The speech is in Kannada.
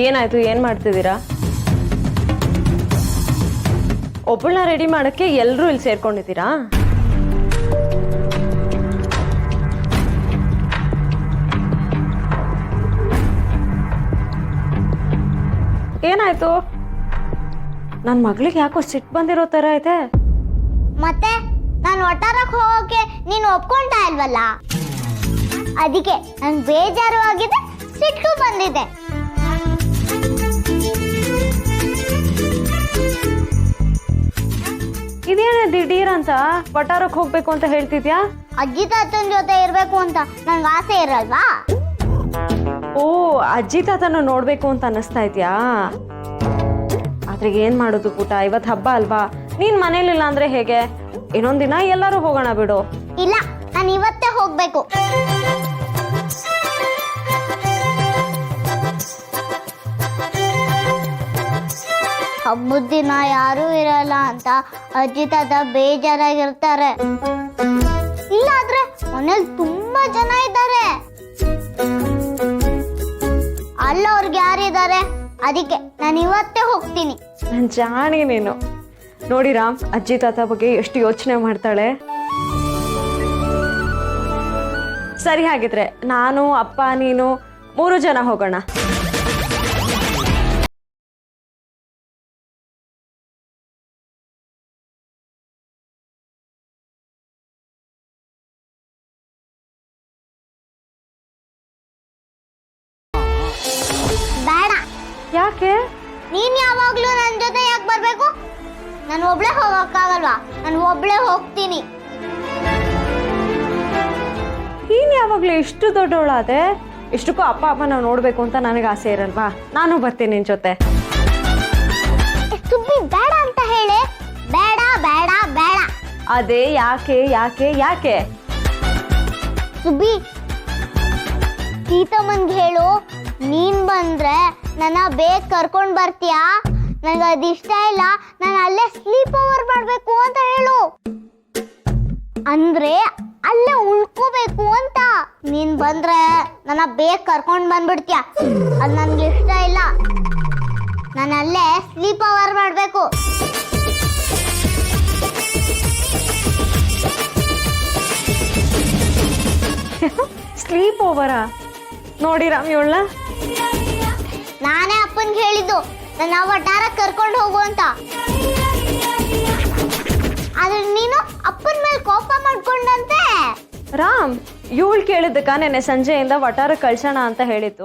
ಏನಾಯ್ತು? ಏನ್ ಮಾಡ್ತಿದ್ದೀರಾ? ಒಬ್ಬಳನ್ನ ರೆಡಿ ಮಾಡಕ್ಕೆ ಎಲ್ಲರೂ ಇಲ್ಲಿ ಸೇರ್ಕೊಂಡಿದ್ದೀರಾ? ಏನಾಯ್ತು? ನನ್ನ ಮಗಳಿಗೆ ಯಾಕೋ ಸಿಟ್ಟು ಬಂದಿರೋ ತರ ಇದೆ. ಮತ್ತೆ ನಾನು ಒಟ್ಟಾರಕ್ಕೆ ಹೋಗೋಕೆ ನೀನು ಒಪ್ಕೊಂತಾ ಇಲ್ವಲ್ಲ, ಅದಕ್ಕೆ ನಂಗೆ ಬೇಜಾರು ಆಗಿದೆ, ಸಿಟ್ಟು ಬಂದಿದೆ. ಇದೇನ ದಿಢೀರ್ ಅಂತ ವಟಾರಕ್ಕೆ ಹೋಗ್ಬೇಕು ಅಂತ ಹೇಳ್ತಿದ್ಯಾ? ಅಜ್ಜಿ ತಾತನ ಜೊತೆ ಇರ್ಬೇಕು ಅಂತ ನಂಗೆ ಆಸೆ ಇರಲ್ವಾ? ಓ, ಅಜ್ಜಿ ತಾತನ ನೋಡ್ಬೇಕು ಅಂತ ಅನ್ನಿಸ್ತಾ ಇದ್ಯಾ? ಆದ್ರೆ ಏನ್ ಮಾಡೋದು ಪುಟ, ಇವತ್ತು ಹಬ್ಬ ಅಲ್ವಾ? ನೀನ್ ಮನೇಲಿಲ್ಲ ಅಂದ್ರೆ ಹೇಗೆ? ಇನ್ನೊಂದ್ ದಿನ ಎಲ್ಲರೂ ಹೋಗೋಣ ಬಿಡು. ಇಲ್ಲ, ನಾನು ಇವತ್ತೇ ಹೋಗ್ಬೇಕು. ಹಬ್ಬದ ದಿನ ಯಾರೂ ಇರಲ್ಲ ಅಂತ ಅಜ್ಜಿ ತಾತ ಬೇಜಾರಾಗಿರ್ತಾರೆ. ಇಲ್ಲಾದ್ರೆ ಮನೇಲಿ ತುಂಬಾ ಜನ ಇದ್ದಾರೆ, ಅಲ್ಲ ಅವ್ರಿಗೆ ಯಾರಿದ್ದಾರೆ, ಅದಕ್ಕೆ ನಾನು ಇವತ್ತೇ ಹೋಗ್ತೀನಿ. ನನ್ ಜಾಣಿ ನೀನು. ನೋಡಿ ರಾಮ್, ಅಜ್ಜಿ ತಾತ ಬಗ್ಗೆ ಎಷ್ಟು ಯೋಚನೆ ಮಾಡ್ತಾಳೆ. ಸರಿ, ಹಾಗಿದ್ರೆ ನಾನು, ಅಪ್ಪ, ನೀನು 3 ಜನ ಹೋಗೋಣ. ಬೇಡ. ಯಾಕೆ? ನೀನ್ ಯಾವಾಗ್ಲೂ ನನ್ನ ಜೊತೆ ಯಾಕೆ ಬರ್ಬೇಕು? ನಾನು ಒಬ್ಳೆ ಹೋಗಕ್ಕಾಗಲ್ವಾ? ನಾನು ಒಬ್ಳೆ ಹೋಗ್ತೀನಿ. ನೀನ್ ಯಾವಾಗ್ಲೂ ಇಷ್ಟು ದೊಡ್ಡವಳಾದೆ? ಇಷ್ಟಕ್ಕೂ ಅಪ್ಪ ಅಮ್ಮನ ನೋಡ್ಬೇಕು ಅಂತ ನನಗೆ ಆಸೆ ಇರಲ್ವಾ? ನಾನು ಬರ್ತೀನಿ ನಿನ್ ಜೊತೆ. ಸುಬ್ಬಿ, ಬೇಡ ಅಂತ ಹೇಳಿ. ಬೇಡ ಬೇಡ ಬೇಡ. ಅದೇ ಯಾಕೆ ಯಾಕೆ ಯಾಕೆ? ಸುಬ್ಬಿ, ಸೀತಮ್ಮನ್ಗೆ ಹೇಳು, ನೀನ್ ಬಂದ್ರೆ ನನ್ನ ಬೇಗ ಕರ್ಕೊಂಡ್ ಬರ್ತೀಯಾ? ನನಗೆ ಅದಿಷ್ಟ ಇಲ್ಲ, ನಾನು ಅಲ್ಲೇ ಸ್ಲೀಪ್ ಓವರ್ ಮಾಡ್ಬೇಕು ಅಂತ ಹೇಳು. ಅಂದ್ರೆ ಅಲ್ಲೇ ಉಳ್ಕೋಬೇಕು ಅಂತ. ನೀನ್ ಬಂದ್ರೆ ನನ್ನ ಬೇಗ ಕರ್ಕೊಂಡ್ ಬಂದ್ಬಿಡ್ತೀಯ, ಅದು ನನ್ಗೆ ಇಷ್ಟ ಇಲ್ಲ. ನಾನು ಅಲ್ಲೇ ಸ್ಲೀಪ್ ಓವರ್ ಮಾಡ್ಬೇಕು. ಸ್ಲೀಪ್ ಓವರಾ? ನೋಡಿ ರಾಮ್, ಇವಳ ನಾನೇ ಅಪ್ಪನ್ಗೆ ಹೇಳಿದ್ದು ನನ್ನ ವಟಾರಕ್ಕೆ ಕರ್ಕೊಂಡು ಹೋಗು ಅಂತ. ಆದ್ರೆ ನೀನು ಅಪ್ಪನ ಮೇಲೆ ಕೋಪ ಮಾಡ್ಕೊಂಡಂತೆ. ರಾಮ್, ಇವಳು ಕೇಳಿದ್ದಕ್ಕ ನೆನ್ನೆ ಸಂಜೆಯಿಂದ ವಟಾರ ಕಳ್ಸೋಣ ಅಂತ ಹೇಳಿದ್ದು.